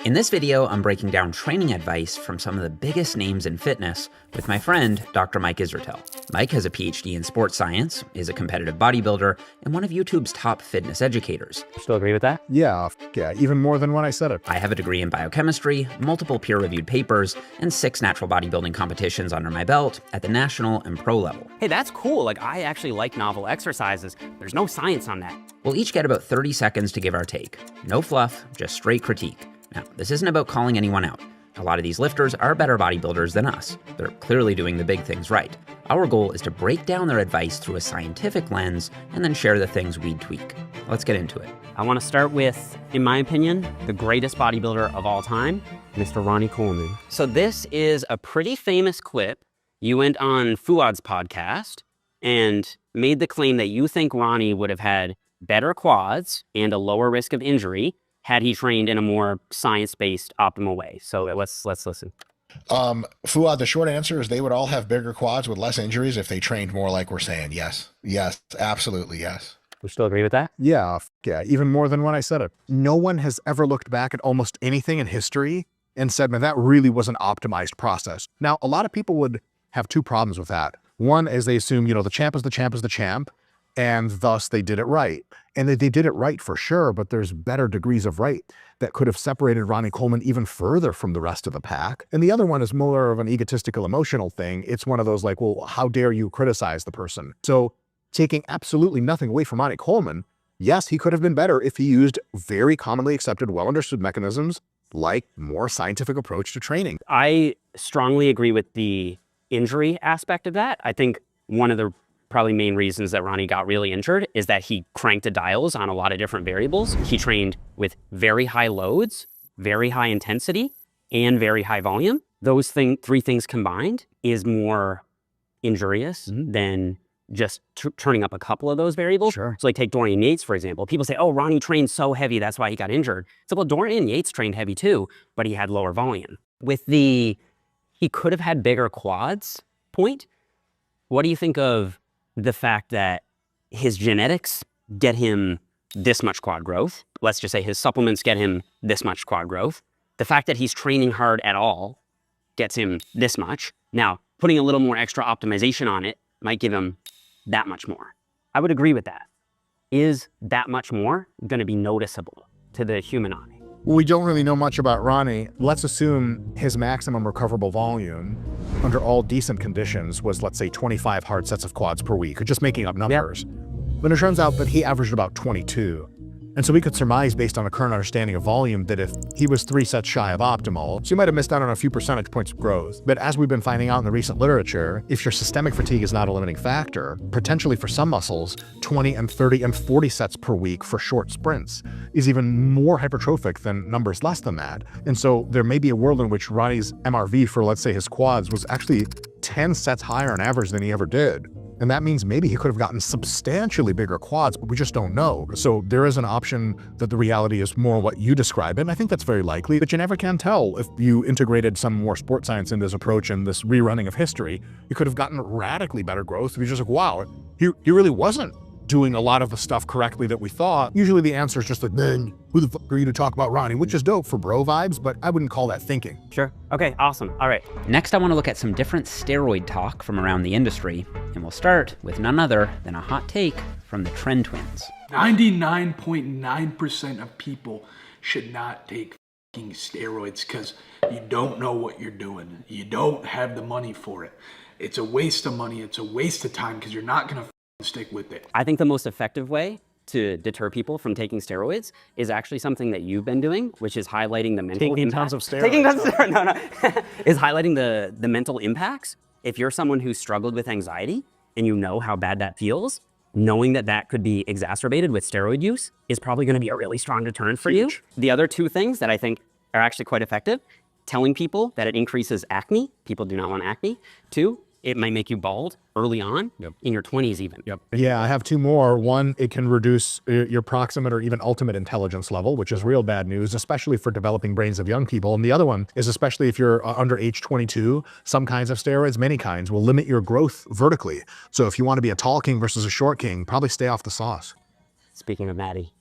In this video, I'm breaking down training advice from some of the biggest names in fitness with my friend, Dr. Mike Israetel. Mike has a PhD in sports science, is a competitive bodybuilder, and one of YouTube's top fitness educators. Still agree with that? Yeah, even more than when I said it. I have a degree in biochemistry, multiple peer-reviewed papers, and 6 natural bodybuilding competitions under my belt at the national and pro level. Hey, that's cool. I actually like novel exercises. There's no science on that. We'll each get about 30 seconds to give our take. No fluff, just straight critique. Now, this isn't about calling anyone out. A lot of these lifters are better bodybuilders than us. They're clearly doing the big things right. Our goal is to break down their advice through a scientific lens and then share the things we'd tweak. Let's get into it. I want to start with, in my opinion, the greatest bodybuilder of all time, Mr. Ronnie Coleman. So this is a pretty famous clip. You went on Fuad's podcast and made the claim that you think Ronnie would have had better quads and a lower risk of injury had he trained in a more science-based, optimal way. So let's listen. Fuad, the short answer is they would all have bigger quads with less injuries if they trained more like we're saying. Yes, absolutely, yes. We still agree with that? Yeah, even more than when I said it. No one has ever looked back at almost anything in history and said, man, that really was an optimized process. Now, a lot of people would have 2 problems with that. One is they assume, the champ is the champ is the champ, and thus they did it right. And they did it right for sure, but there's better degrees of right that could have separated Ronnie Coleman even further from the rest of the pack. And the other one is more of an egotistical, emotional thing. It's one of those like, well, how dare you criticize the person? So taking absolutely nothing away from Ronnie Coleman, yes, he could have been better if he used very commonly accepted, well-understood mechanisms like more scientific approach to training. I strongly agree with the injury aspect of that. I think one of the probably main reasons that Ronnie got really injured is that he cranked the dials on a lot of different variables. He trained with very high loads, very high intensity, and very high volume. Those 3 things combined is more injurious than just turning up a couple of those variables. Sure. So take Dorian Yates, for example. People say, oh, Ronnie trained so heavy, that's why he got injured. So, well, Dorian Yates trained heavy too, but he had lower volume. With he could have had bigger quads point. What do you think of the fact that his genetics get him this much quad growth? Let's just say his supplements get him this much quad growth. The fact that he's training hard at all gets him this much. Now, putting a little more extra optimization on it might give him that much more. I would agree with that. Is that much more going to be noticeable to the human eye? We don't really know much about Ronnie. Let's assume his maximum recoverable volume under all decent conditions was, let's say, 25 hard sets of quads per week, or just making up numbers. Yep. But it turns out that he averaged about 22. And so we could surmise, based on a current understanding of volume, that if he was 3 sets shy of optimal, so he might have missed out on a few percentage points of growth. But as we've been finding out in the recent literature, if your systemic fatigue is not a limiting factor, potentially for some muscles, 20 and 30 and 40 sets per week for short sprints is even more hypertrophic than numbers less than that. And so there may be a world in which Ronnie's MRV for, let's say, his quads was actually 10 sets higher on average than he ever did. And that means maybe he could have gotten substantially bigger quads, but we just don't know. So there is an option that the reality is more what you describe, and I think that's very likely, but you never can tell. If you integrated some more sports science in this approach and this rerunning of history, you could have gotten radically better growth. If you're just like, wow, he really wasn't doing a lot of the stuff correctly that we thought. Usually the answer is just like, man, who the fuck are you to talk about Ronnie? Which is dope for bro vibes, but I wouldn't call that thinking. Sure. Okay, awesome. All right. Next, I want to look at some different steroid talk from around the industry, and we'll start with none other than a hot take from the Trend Twins. 99.9% of people should not take fucking steroids because you don't know what you're doing. You don't have the money for it. It's a waste of money. It's a waste of time because you're not going to stick with it. I think the most effective way to deter people from taking steroids is actually something that you've been doing, which is highlighting the mental Taking impact. tons of steroids. Taking tons of steroids, no. Is highlighting the mental impacts. If you're someone who's struggled with anxiety and you know how bad that feels, knowing that that could be exacerbated with steroid use is probably going to be a really strong deterrent for you. The other 2 things that I think are actually quite effective, telling people that it increases acne. People do not want acne. 2, it might make you bald early on, in your 20s even. Yeah, I have 2 more. One, it can reduce your proximate or even ultimate intelligence level, which is real bad news, especially for developing brains of young people. And the other one is, especially if you're under age 22, some kinds of steroids, many kinds, will limit your growth vertically. So if you want to be a tall king versus a short king, probably stay off the sauce. Speaking of Maddie,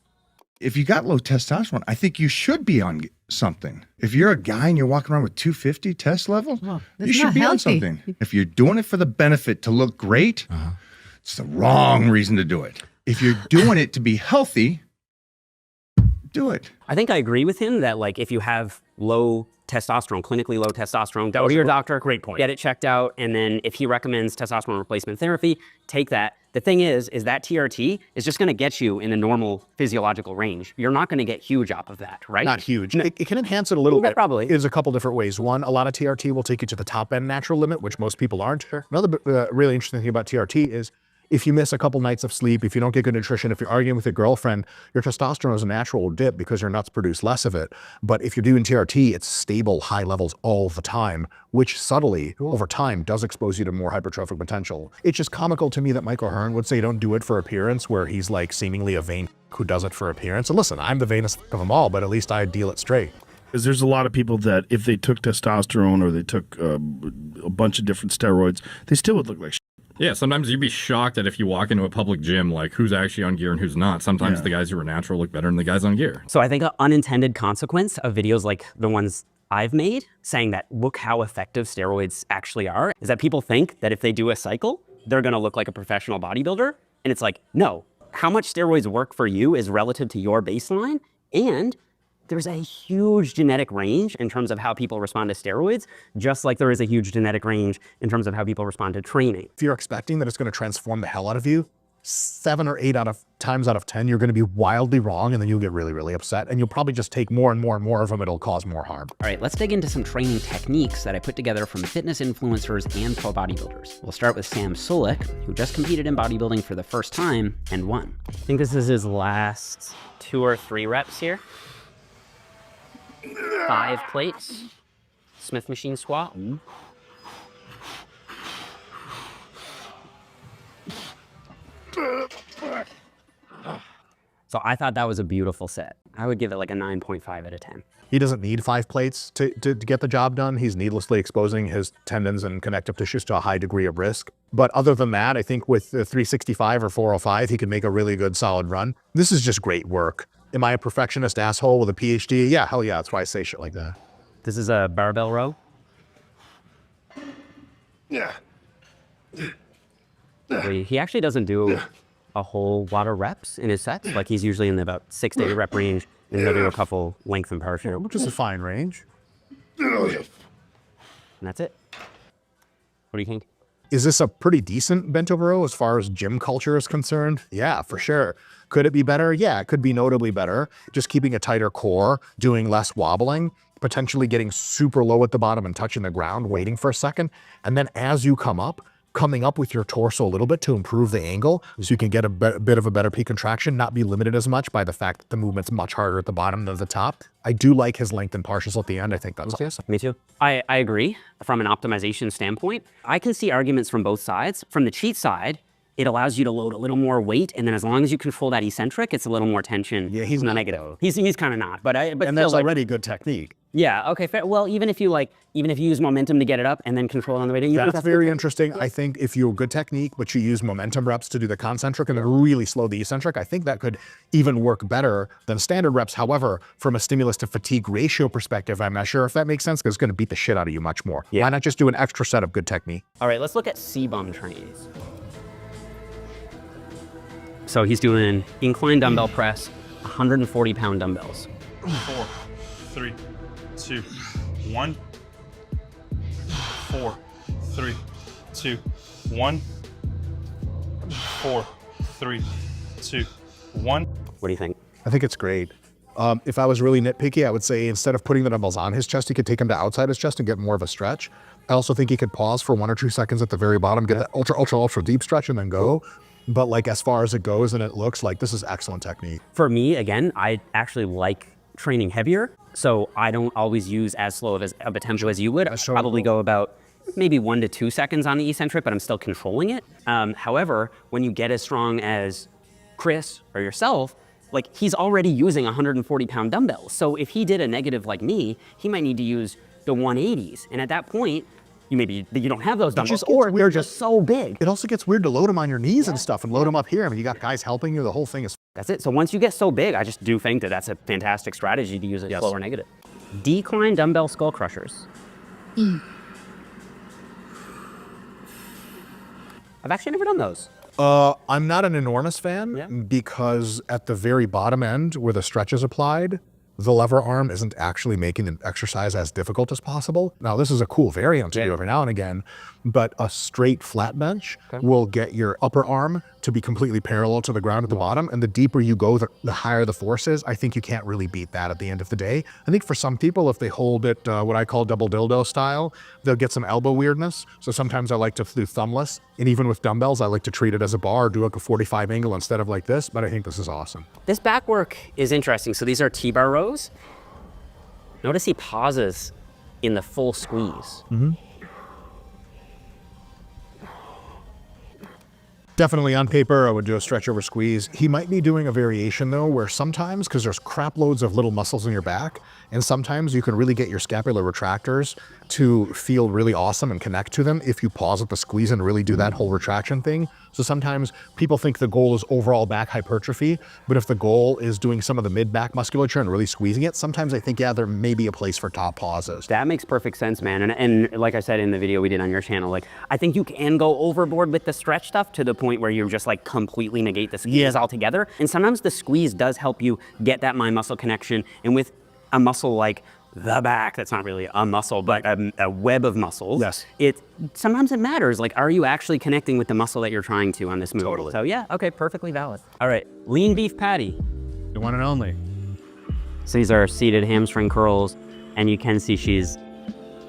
If you got low testosterone, I think you should be on something. If you're a guy and you're walking around with 250 test level, you should be on something. If you're doing it for the benefit to look great, it's the wrong reason to do it. If you're doing it to be healthy, do it. I think I agree with him that like if you have low testosterone, clinically low testosterone, go to your doctor, great point. get it checked out, and then if he recommends testosterone replacement therapy, take that. The thing is that TRT is just gonna get you in the normal physiological range. You're not gonna get huge off of that, right? Not huge. It can enhance it a little bit. Probably. There's a couple different ways. One, a lot of TRT will take you to the top end natural limit, which most people aren't. Another really interesting thing about TRT is if you miss a couple nights of sleep, if you don't get good nutrition, if you're arguing with your girlfriend, your testosterone as a natural will dip because your nuts produce less of it. But if you're doing TRT, it's stable, high levels all the time, which subtly, over time, does expose you to more hypertrophic potential. It's just comical to me that Michael Hearn would say don't do it for appearance, where he's like seemingly a vain who does it for appearance. And listen, I'm the vainest of them all, but at least I deal it straight. Because there's a lot of people that if they took testosterone or they took a bunch of different steroids, they still would look like shit. Yeah, sometimes you'd be shocked that if you walk into a public gym, like who's actually on gear and who's not. Sometimes the guys who are natural look better than the guys on gear. So I think an unintended consequence of videos like the ones I've made, saying that look how effective steroids actually are, is that people think that if they do a cycle, they're gonna look like a professional bodybuilder. And it's like, no, how much steroids work for you is relative to your baseline, and there's a huge genetic range in terms of how people respond to steroids, just like there is a huge genetic range in terms of how people respond to training. If you're expecting that it's going to transform the hell out of you, 7 or 8 times out of 10, you're going to be wildly wrong, and then you'll get really, really upset, and you'll probably just take more and more and more of them. It'll cause more harm. All right, let's dig into some training techniques that I put together from fitness influencers and pro bodybuilders. We'll start with Sam Solik, who just competed in bodybuilding for the first time and won. I think this is his last 2 or 3 reps here. 5 plates, Smith machine squat. So I thought that was a beautiful set. I would give it like a 9.5 out of 10. He doesn't need 5 plates to get the job done. He's needlessly exposing his tendons and connective tissues to a high degree of risk. But other than that, I think with the 365 or 405, he can make a really good solid run. This is just great work. Am I a perfectionist asshole with a PhD? Yeah, hell yeah, that's why I say shit like that. This is a barbell row. Yeah. He actually doesn't do a whole lot of reps in his sets. Like he's usually in the about 6 to 8 rep range, and he'll do a couple length and partial. Which is a fine range. And that's it. What do you think? Is this a pretty decent bent over row as far as gym culture is concerned? Yeah, for sure. Could it be better? Yeah, it could be notably better. Just keeping a tighter core, doing less wobbling, potentially getting super low at the bottom and touching the ground, waiting for a second. And then as you come up, coming up with your torso a little bit to improve the angle so you can get a bit of a better peak contraction, not be limited as much by the fact that the movement's much harder at the bottom than the top. I do like his length and partials at the end. I think that's awesome. Me too. I agree from an optimization standpoint. I can see arguments from both sides. From the cheat side, it allows you to load a little more weight, and then as long as you control that eccentric, it's a little more tension. Yeah, he's not negative. He's kind of not, but and that's already good technique. Yeah. Okay. Fair. Well, even if you use momentum to get it up and then control on the way down, that's very interesting. I think if you're good technique, but you use momentum reps to do the concentric and then really slow the eccentric, I think that could even work better than standard reps. However, from a stimulus to fatigue ratio perspective, I'm not sure if that makes sense because it's going to beat the shit out of you much more. Yeah. Why not just do an extra set of good technique? All right. Let's look at C-bum trains. So he's doing incline dumbbell press, 140-pound dumbbells. 4, 3, 2, 1. 4, 3, 2, 1. 4, 3, 2, 1. What do you think? I think it's great. If I was really nitpicky, I would say instead of putting the dumbbells on his chest, he could take them to outside his chest and get more of a stretch. I also think he could pause for 1 or 2 seconds at the very bottom, get that ultra deep stretch and then go. But like as far as it goes and it looks like, this is excellent technique. For me, again, I actually like training heavier. So I don't always use as slow of a tempo as you would. I probably go about maybe 1 to 2 seconds on the eccentric, but I'm still controlling it. However, when you get as strong as Chris or yourself, like he's already using 140-pound dumbbells. So if he did a negative like me, he might need to use the 180s. And at that point, you don't have those dumbbells, or they're just so big. It also gets weird to load them on your knees and stuff and load them up here. I mean, you got guys helping you. The whole thing is That's it. So once you get so big, I just do think that that's a fantastic strategy to use a slower negative. Decline dumbbell skull crushers. I've actually never done those. I'm not an enormous fan because at the very bottom end where the stretch is applied, the lever arm isn't actually making an exercise as difficult as possible. Now, this is a cool variant to do every now and again, but a straight flat bench will get your upper arm to be completely parallel to the ground at the bottom. And the deeper you go, the higher the force is. I think you can't really beat that at the end of the day. I think for some people, if they hold it what I call double dildo style, they'll get some elbow weirdness. So sometimes I like to do thumbless. And even with dumbbells, I like to treat it as a bar, do like a 45 angle instead of like this. But I think this is awesome. This back work is interesting. So these are T-bar rows. Notice he pauses in the full squeeze. Definitely on paper, I would do a stretch over squeeze. He might be doing a variation though, where sometimes, because there's crap loads of little muscles in your back, and sometimes you can really get your scapular retractors to feel really awesome and connect to them if you pause at the squeeze and really do that whole retraction thing. So sometimes people think the goal is overall back hypertrophy, but if the goal is doing some of the mid-back musculature and really squeezing it, sometimes I think, yeah, there may be a place for top pauses. That makes perfect sense, man. And like I said in the video we did on your channel, like I think you can go overboard with the stretch stuff to the point where you just like completely negate the squeeze altogether. And sometimes the squeeze does help you get that mind muscle connection. And with a muscle like the back, that's not really a muscle, but a web of muscles. Sometimes it matters. Like, are you actually connecting with the muscle that you're trying to on this move? Totally. So yeah, okay, perfectly valid. All right, lean beef patty. The one and only. So these are seated hamstring curls, and you can see she's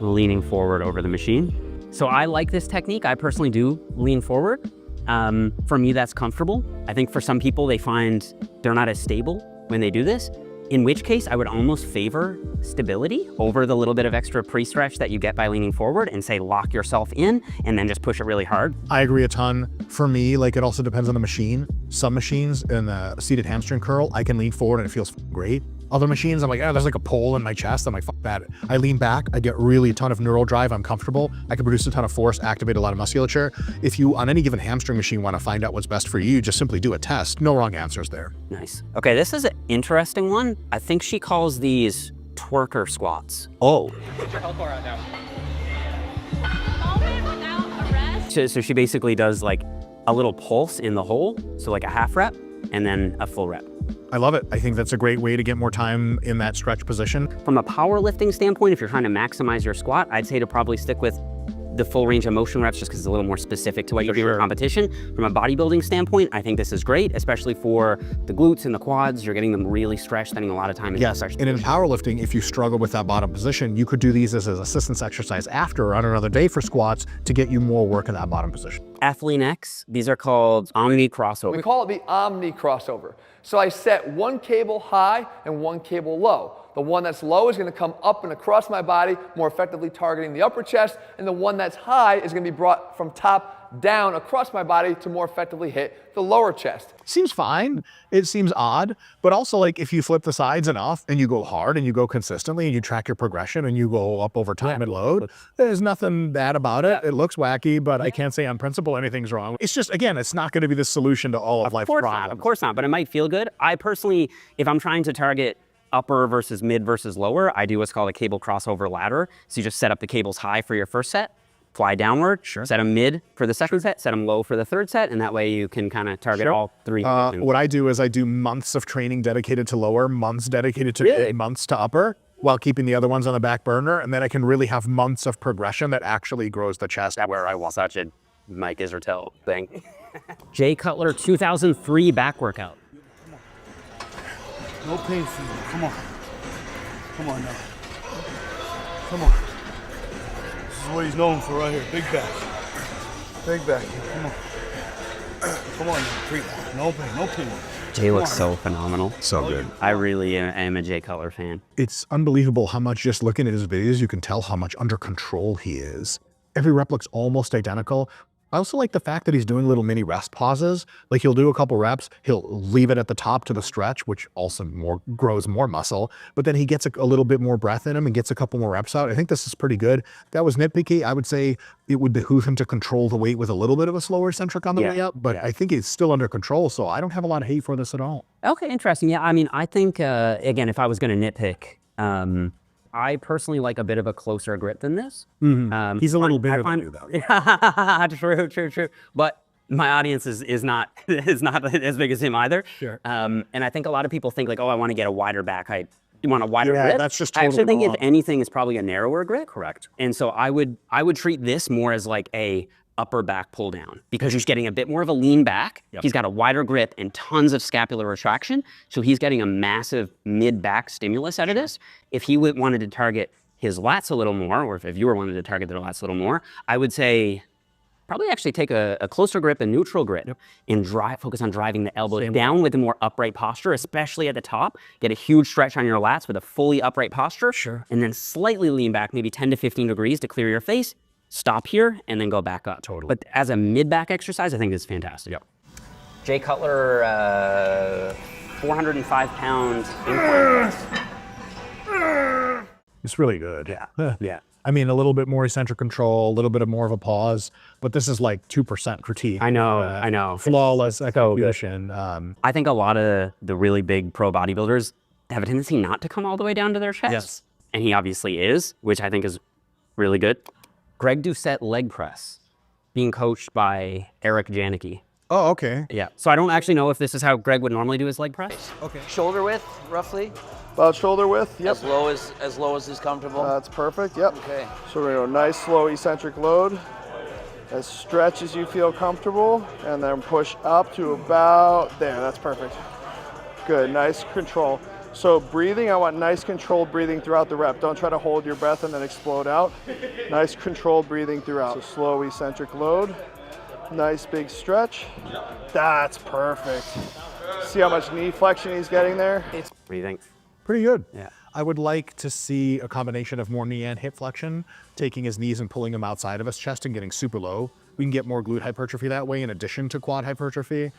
leaning forward over the machine. So I like this technique. I personally do lean forward. For me, that's comfortable. I think for some people, they find they're not as stable when they do this. In which case, I would almost favor stability over the little bit of extra pre-stretch that you get by leaning forward and say lock yourself in and then just push it really hard. I agree a ton. For me, like it also depends on the machine. Some machines in the seated hamstring curl, I can lean forward and it feels great. Other machines, I'm like, oh, there's like a pole in my chest. I'm like, fuck that. I lean back, I get really a ton of neural drive. I'm comfortable. I can produce a ton of force, activate a lot of musculature. If you, on any given hamstring machine, want to find out what's best for you, just simply do a test. No wrong answers there. Nice. Okay, this is an interesting one. I think she calls these twerker squats. Put your health bar out now. So she basically does like a little pulse in the hole. So like a half rep and then a full rep. I love it. I think that's a great way to get more time in that stretch position. From a powerlifting standpoint, if you're trying to maximize your squat, I'd say to probably stick with the full range of motion reps just because it's a little more specific to what you do in competition. From a bodybuilding standpoint, I think this is great, especially for the glutes and the quads. You're getting them really stretched, spending a lot of time in Yes, and in powerlifting, if you struggle with that bottom position, you could do these as an assistance exercise after or on another day for squats to get you more work in that bottom position. Athlean X, these are called Omni crossover. We call it the Omni crossover. So I set one cable high and one cable low. The one that's low is going to come up and across my body, more effectively targeting the upper chest, and the one that's high is going to be brought from top down across my body to more effectively hit the lower chest. Seems fine. It seems odd, but also like if you flip the sides enough and you go hard and you go consistently and you track your progression and you go up over time and load, there's nothing bad about it. It looks wacky, but I can't say on principle anything's wrong. It's just, again, it's not going to be the solution to all of life's problems. Of course not, but it might feel good. I personally, if I'm trying to target upper versus mid versus lower, I do what's called a cable crossover ladder. So you just set up the cables high for your first set, fly downward, set them mid for the second set, set them low for the third set, and that way you can kind of target all three. What I do is I do months of training dedicated to lower, months dedicated to mid, months to upper, while keeping the other ones on the back burner, and then I can really have months of progression that actually grows the chest where I want. Such a Mike Israel thing. Jay Cutler 2003 back workout. No pain for you. Come on. Come on now. Come on. This is what he's known for right here. Big back. Big back. Come on. Come on. Breathe. No pain. No pain. Jay looks so phenomenal. So good. I really am a Jay Cutler fan. It's unbelievable how much, just looking at his videos, you can tell how much under control he is. Every rep looks almost identical. I also like the fact that he's doing little mini rest pauses. Like he'll do a couple reps, he'll leave it at the top to the stretch, which also grows more muscle, but then he gets a little bit more breath in him and gets a couple more reps out. I think this is pretty good. If that was nitpicky, I would say it would behoove him to control the weight with a little bit of a slower eccentric on the way up, but I think he's still under control, so I don't have a lot of hate for this at all. Okay, interesting. Yeah, I mean, I think, again, if I was going to nitpick, I personally like a bit of a closer grip than this. He's a little bigger than you, though. True. But my audience is not as big as him either. Sure. And I think a lot of people think like, oh, I want to get a wider back height. You want a wider grip? That's just I actually totally think wrong. if anything, it's probably a narrower grip. Correct. And so I would treat this more as like a upper back pull down because he's getting a bit more of a lean back. He's got a wider grip and tons of scapular retraction. So he's getting a massive mid back stimulus out of this. If he wanted to target his lats a little more, or if you were wanted to target their lats a little more, I would say probably actually take a closer grip, a neutral grip, and focus on driving the elbow down with a more upright posture, especially at the top. Get a huge stretch on your lats with a fully upright posture. Sure. And then slightly lean back, maybe 10 to 15 degrees to clear your face. Stop here and then go back up. Totally. But as a mid-back exercise, I think this is fantastic. Yep. Jay Cutler, 405-pound incline press. It's really good. Yeah. Yeah. I mean, a little bit more eccentric control, a little bit more of a pause, but this is like 2% critique. I know. Flawless execution. I think a lot of the really big pro bodybuilders have a tendency not to come all the way down to their chest. Yes. And he obviously is, which I think is really good. Greg Doucette leg press, being coached by Eric Janicki. Oh, okay. Yeah. So I don't actually know if this is how Greg would normally do his leg press. Okay. Shoulder width, roughly? About shoulder width, yep. As low as is comfortable? That's perfect, yep. Okay. So we're gonna go nice, slow, eccentric load. As stretch as you feel comfortable, and then push up to about there. That's perfect. Good, nice control. So breathing, I want nice controlled breathing throughout the rep. Don't try to hold your breath and then explode out. Nice controlled breathing throughout. So slow, eccentric load. Nice big stretch. That's perfect. See how much knee flexion he's getting there? What do you think? Pretty good. Yeah. I would like to see a combination of more knee and hip flexion, taking his knees and pulling them outside of his chest and getting super low. We can get more glute hypertrophy that way in addition to quad hypertrophy.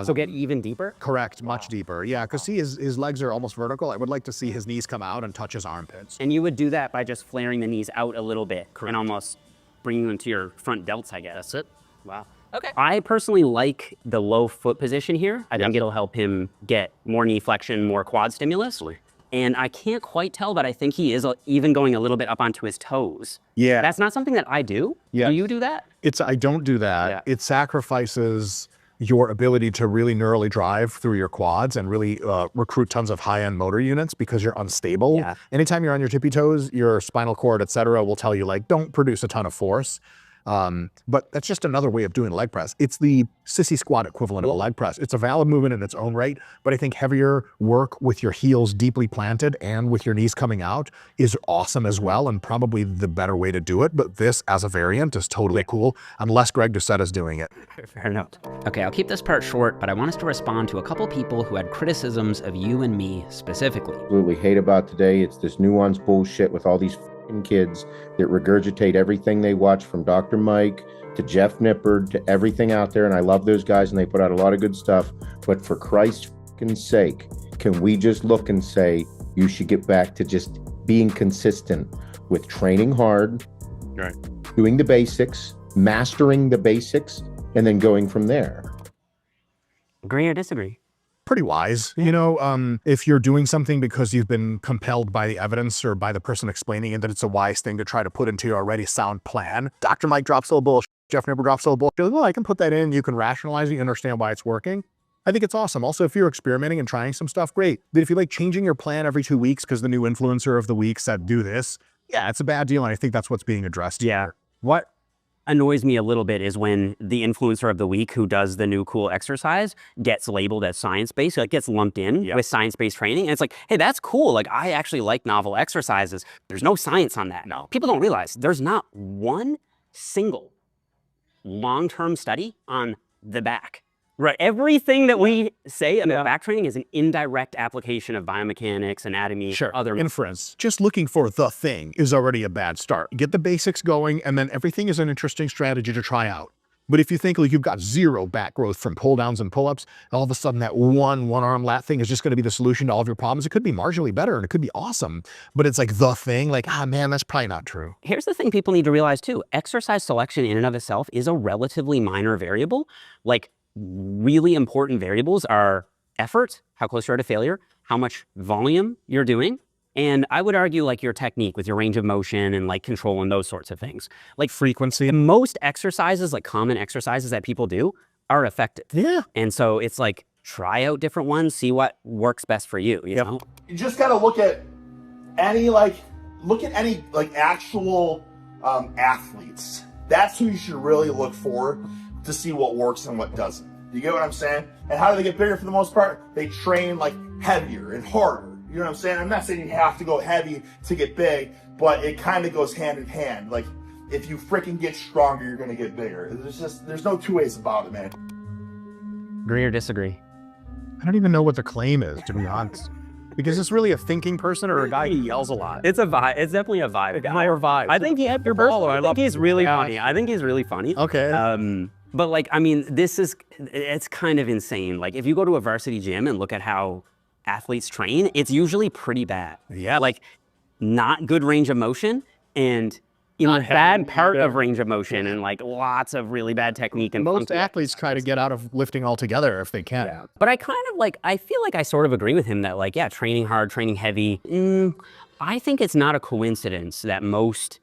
So get even deeper? Correct, much deeper. Yeah, because see, his legs are almost vertical. I would like to see his knees come out and touch his armpits. And you would do that by just flaring the knees out a little bit and almost bringing them to your front delts, I guess. That's it. Wow. Okay. I personally like the low foot position here. I think it'll help him get more knee flexion, more quad stimulus. And I can't quite tell, but I think he is even going a little bit up onto his toes. Yeah. That's not something that I do. Yeah. Do you do that? I don't do that. Yeah. It sacrifices your ability to really neurally drive through your quads and really recruit tons of high-end motor units because you're unstable. Yeah. Anytime you're on your tippy toes, your spinal cord, et cetera, will tell you like, don't produce a ton of force. But that's just another way of doing leg press. It's the sissy squat equivalent of a leg press. It's a valid movement in its own right, but I think heavier work with your heels deeply planted and with your knees coming out is awesome as well, and probably the better way to do it. But this as a variant is totally cool, unless Greg Doucette is doing it. Fair enough. Okay, I'll keep this part short, but I want us to respond to a couple people who had criticisms of you and me specifically. Absolutely hate about today. It's this nuanced bullshit with all these f***ing kids that regurgitate everything they watch from Dr. Mike to Jeff Nippard to everything out there. And I love those guys and they put out a lot of good stuff. But for Christ's f***ing sake, can we just look and say, you should get back to just being consistent with training hard, Right. doing the basics, mastering the basics, and then going from there. Agree or disagree? Pretty wise. You know, if you're doing something because you've been compelled by the evidence or by the person explaining it, that it's a wise thing to try to put into your already sound plan. Dr. Mike drops a little bullshit. Jeff Nippard drops a little bullshit. Well, I can put that in. You can rationalize it. You understand why it's working. I think it's awesome. Also, if you're experimenting and trying some stuff, great. But if you like changing your plan every 2 weeks because the new influencer of the week said do this, yeah, it's a bad deal. And I think that's what's being addressed here. What annoys me a little bit is when the influencer of the week who does the new cool exercise gets labeled as science-based, like gets lumped in with science-based training. And it's like, hey, that's cool. Like, I actually like novel exercises. There's no science on that. No. People don't realize there's not one single long-term study on the back. Right. Everything that we say about back training is an indirect application of biomechanics, anatomy, other inference. Just looking for the thing is already a bad start. Get the basics going, and then everything is an interesting strategy to try out. But if you think like you've got zero back growth from pull downs and pull ups, all of a sudden that one arm lat thing is just going to be the solution to all of your problems. It could be marginally better and it could be awesome, but it's like the thing, like, ah, man, that's probably not true. Here's the thing people need to realize too. Exercise selection in and of itself is a relatively minor variable. Like really important variables are effort, how close you are to failure, how much volume you're doing, and I would argue like your technique with your range of motion and like control and those sorts of things. Like frequency. Most exercises, like common exercises that people do, are effective. Yeah. And so it's like try out different ones, see what works best for you. You know? You just got to look at any like actual athletes. That's who you should really look for to see what works and what doesn't. You get what I'm saying? And how do they get bigger for the most part? They train like heavier and harder. You know what I'm saying? I'm not saying you have to go heavy to get big, but it kind of goes hand in hand. Like if you freaking get stronger, you're going to get bigger. There's no two ways about it, man. Agree or disagree? I don't even know what the claim is, to be honest. Because it's really a thinking person or a guy who yells a lot. It's a vibe. It's definitely a vibe. Guy or vibe. I think he had your follower. I think he's really funny. I think he's really funny. Okay. But like, I mean, it's kind of insane. Like if you go to a varsity gym and look at how athletes train, it's usually pretty bad. Yeah. Like not good range of motion and a bad part of range of motion and like lots of really bad technique. And most athletes try to get out of lifting altogether if they can. Yeah. But I kind of like, I feel like I sort of agree with him that like, yeah, training hard, training heavy. I think it's not a coincidence that most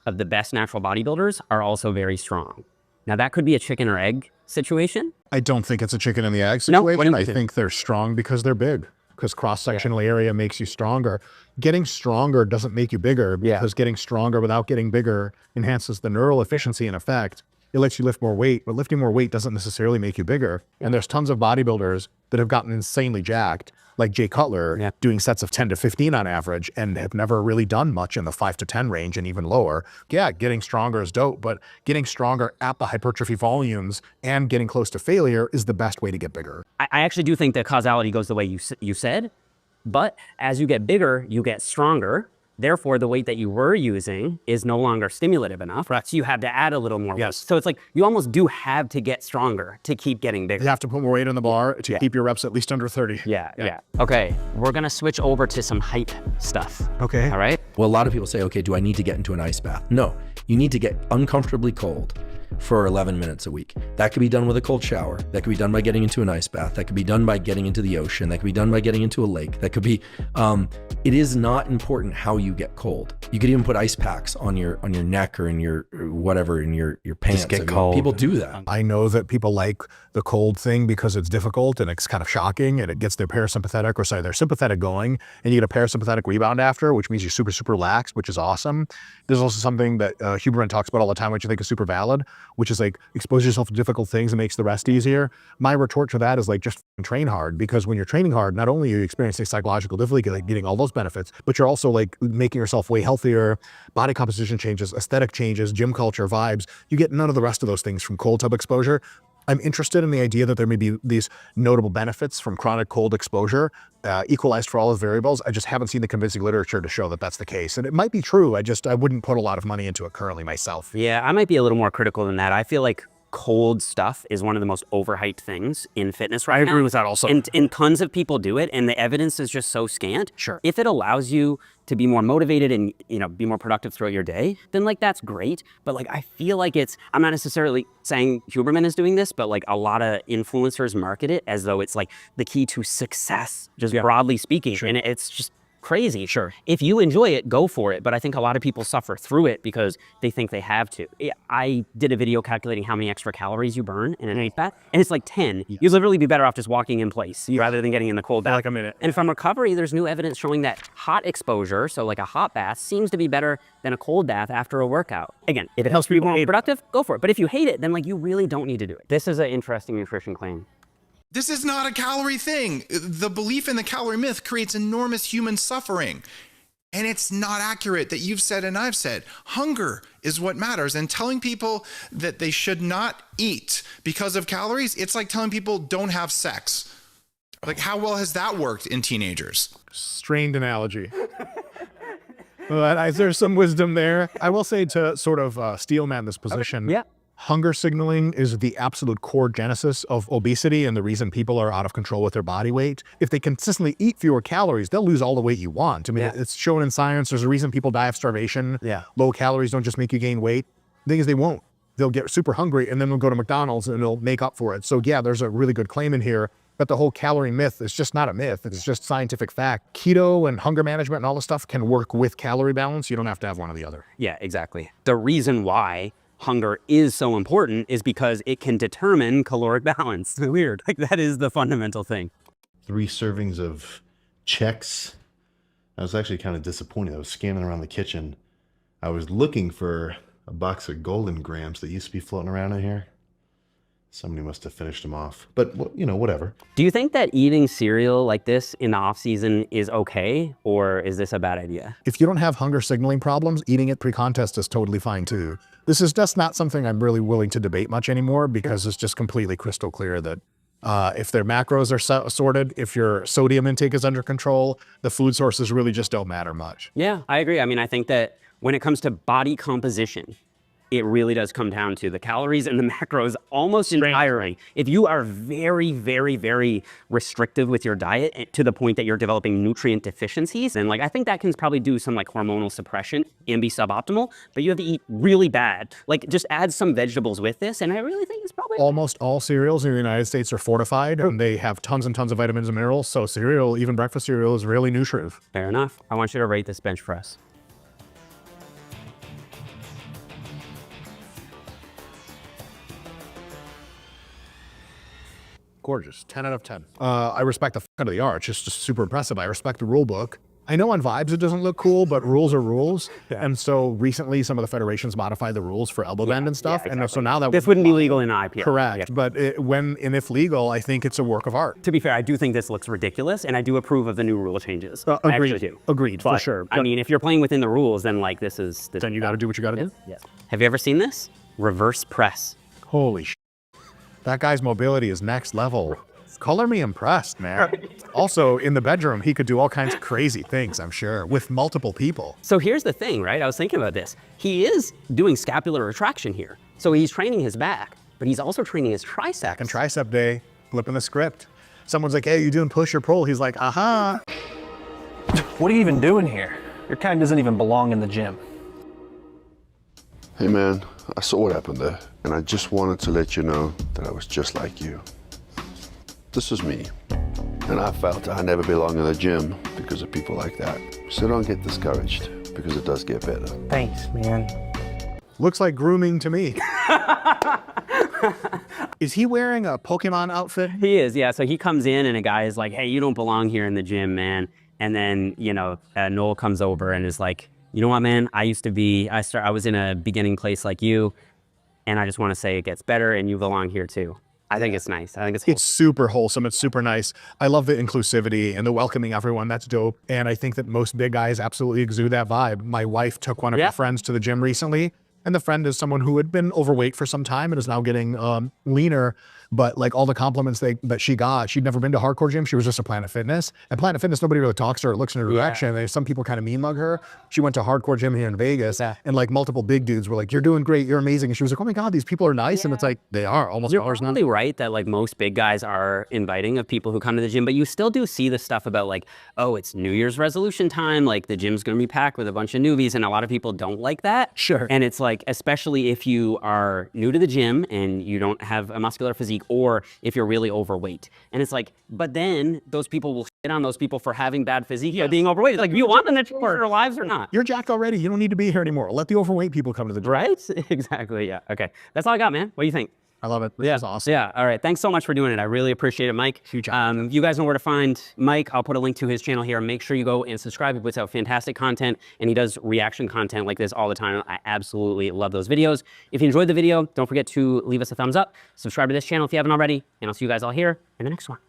of the best natural bodybuilders are also very strong. Now that could be a chicken or egg situation. I don't think it's a chicken and the egg situation. No, I think they're strong because they're big. Because cross-sectional area makes you stronger. Getting stronger doesn't make you bigger because getting stronger without getting bigger enhances the neural efficiency and effect. It lets you lift more weight, but lifting more weight doesn't necessarily make you bigger. And there's tons of bodybuilders that have gotten insanely jacked, like Jay Cutler, doing sets of 10 to 15 on average and have never really done much in the 5 to 10 range and even lower. Yeah, getting stronger is dope, but getting stronger at the hypertrophy volumes and getting close to failure is the best way to get bigger. I actually do think that causality goes the way you said, but as you get bigger, you get stronger. Therefore, the weight that you were using is no longer stimulative enough. Right. So you have to add a little more weight. So it's like you almost do have to get stronger to keep getting bigger. You have to put more weight on the bar to keep your reps at least under 30. Yeah. Okay, we're gonna switch over to some height stuff. Okay. All right. Well, a lot of people say, okay, do I need to get into an ice bath? No, you need to get uncomfortably cold for 11 minutes a week. That could be done with a cold shower. That could be done by getting into an ice bath. That could be done by getting into the ocean. That could be done by getting into a lake. That could be, it is not important how you get cold. You could even put ice packs on your neck or in your whatever, in your pants. Just get cold. People do that. I know that people like the cold thing because it's difficult and it's kind of shocking and it gets their parasympathetic or their sympathetic going and you get a parasympathetic rebound after, which means you're super, super relaxed, which is awesome. There's also something that Huberman talks about all the time, which I think is super valid, which is like expose yourself to difficult things and makes the rest easier. My retort to that is like just train hard, because when you're training hard, not only are you experiencing psychological difficulty, like getting all those benefits, but you're also like making yourself way healthier, body composition changes, aesthetic changes, gym culture, vibes. You get none of the rest of those things from cold tub exposure. I'm interested in the idea that there may be these notable benefits from chronic cold exposure, equalized for all of the variables. I just haven't seen the convincing literature to show that that's the case. And it might be true. I wouldn't put a lot of money into it currently myself. Yeah, I might be a little more critical than that. I feel like cold stuff is one of the most overhyped things in fitness right now. I agree with that also. And tons of people do it, and the evidence is just so scant. Sure. If it allows you to be more motivated and be more productive throughout your day, then like that's great. But like I feel like I'm not necessarily saying Huberman is doing this, but like a lot of influencers market it as though it's like the key to success, just broadly speaking. Sure. And it's just crazy. Sure. If you enjoy it, go for it. But I think a lot of people suffer through it because they think they have to. I did a video calculating how many extra calories you burn in an ice bath, and it's like 10. Yes. You'd literally be better off just walking in place rather than getting in the cold bath. Like a minute. And from recovery, there's new evidence showing that hot exposure, so like a hot bath, seems to be better than a cold bath after a workout. Again, if it helps you be more productive, go for it. But if you hate it, then like you really don't need to do it. This is an interesting nutrition claim. This is not a calorie thing. The belief in the calorie myth creates enormous human suffering. And it's not accurate that you've said and I've said. Hunger is what matters. And telling people that they should not eat because of calories, it's like telling people don't have sex. Like, how well has that worked in teenagers? Strained analogy. But there's some wisdom there. I will say, to sort of steelman this position. Hunger signaling is the absolute core genesis of obesity and the reason people are out of control with their body weight. If they consistently eat fewer calories, they'll lose all the weight you want. I mean, it's shown in science. There's a reason people die of starvation. Low calories don't just make you gain weight. The thing is, they won't. They'll get super hungry and then they'll go to McDonald's and they'll make up for it. So yeah, there's a really good claim in here. But the whole calorie myth is just not a myth. It's just scientific fact. Keto and hunger management and all this stuff can work with calorie balance. You don't have to have one or the other. Yeah, exactly. The reason why hunger is so important is because it can determine caloric balance. Weird. Like, that is the fundamental thing. 3 servings of Chex. I was actually kind of disappointed. I was scanning around the kitchen. I was looking for a box of Golden Grams that used to be floating around in here. Somebody must have finished them off, but you know, whatever. Do you think that eating cereal like this in the off season is okay, or is this a bad idea? If you don't have hunger signaling problems, eating it pre-contest is totally fine too. This is just not something I'm really willing to debate much anymore because it's just completely crystal clear that if their macros are sorted, if your sodium intake is under control, the food sources really just don't matter much. Yeah, I agree. I mean, I think that when it comes to body composition, it really does come down to the calories and the macros almost entirely. If you are very, very, very restrictive with your diet to the point that you're developing nutrient deficiencies, then like I think that can probably do some like hormonal suppression and be suboptimal, but you have to eat really bad. Like just add some vegetables with this, and I really think it's probably... Almost all cereals in the United States are fortified and they have tons and tons of vitamins and minerals, so cereal, even breakfast cereal, is really nutritive. Fair enough. I want you to rate this bench press. Gorgeous. 10 out of 10. I respect the out of the art. It's just super impressive. I respect the rule book. I know on Vibes it doesn't look cool, but rules are rules. And so recently some of the federations modified the rules for elbow bend and stuff. And so now that this wouldn't be legal in IPL. Correct. But if legal, I think it's a work of art. To be fair, I do think this looks ridiculous, and I do approve of the new rule changes. Agreed. I actually do. Agreed, but, for sure. I mean, if you're playing within the rules, then like this is... Then you got to do what you got to do. Yes. Have you ever seen this? Reverse press. Holy shit. That guy's mobility is next level. Color me impressed, man. Also, in the bedroom, he could do all kinds of crazy things, I'm sure, with multiple people. So here's the thing, right? I was thinking about this. He is doing scapular retraction here. So he's training his back, but he's also training his triceps. And tricep day, flipping the script. Someone's like, hey, you doing push or pull? He's like, aha. What are you even doing here? Your kind doesn't even belong in the gym. Hey man, I saw what happened there, and I just wanted to let you know that I was just like you. This is me, and I felt I never belong in the gym because of people like that. So don't get discouraged, because it does get better. Thanks, man. Looks like grooming to me. Is he wearing a Pokemon outfit? He is, yeah. So he comes in and a guy is like, hey, you don't belong here in the gym, man. And then, you know, Noel comes over and is like, you know what, man? I was in a beginning place like you, and I just want to say it gets better and you belong here too. I think it's nice. I think it's super wholesome. It's super nice. I love the inclusivity and the welcoming everyone. That's dope. And I think that most big guys absolutely exude that vibe. My wife took one of her friends to the gym recently, and the friend is someone who had been overweight for some time and is now getting leaner. But like all the compliments that she got, she'd never been to hardcore gym. She was just a Planet Fitness. And Planet Fitness, nobody really talks to her or looks in her direction. Some people kind of mean mug her. She went to hardcore gym here in Vegas, and like multiple big dudes were like, you're doing great, you're amazing. And she was like, oh my God, these people are nice. And it's like, they are almost. You're probably right that like most big guys are inviting of people who come to the gym, but you still do see the stuff about like, oh, it's New Year's resolution time. Like the gym's going to be packed with a bunch of newbies, and a lot of people don't like that. Sure. And it's like, especially if you are new to the gym and you don't have a muscular physique, or if you're really overweight. And it's like, but then those people will shit on those people for having bad physique by being overweight. It's like, you want them to change their lives or not? You're jacked already. You don't need to be here anymore. Let the overweight people come to the gym. Right? Exactly. Yeah. Okay. That's all I got, man. What do you think? I love it. This is awesome. Yeah. All right. Thanks so much for doing it. I really appreciate it, Mike. Huge. You guys know where to find Mike. I'll put a link to his channel here. Make sure you go and subscribe. He puts out fantastic content, and he does reaction content like this all the time. I absolutely love those videos. If you enjoyed the video, don't forget to leave us a thumbs up. Subscribe to this channel if you haven't already, and I'll see you guys all here in the next one.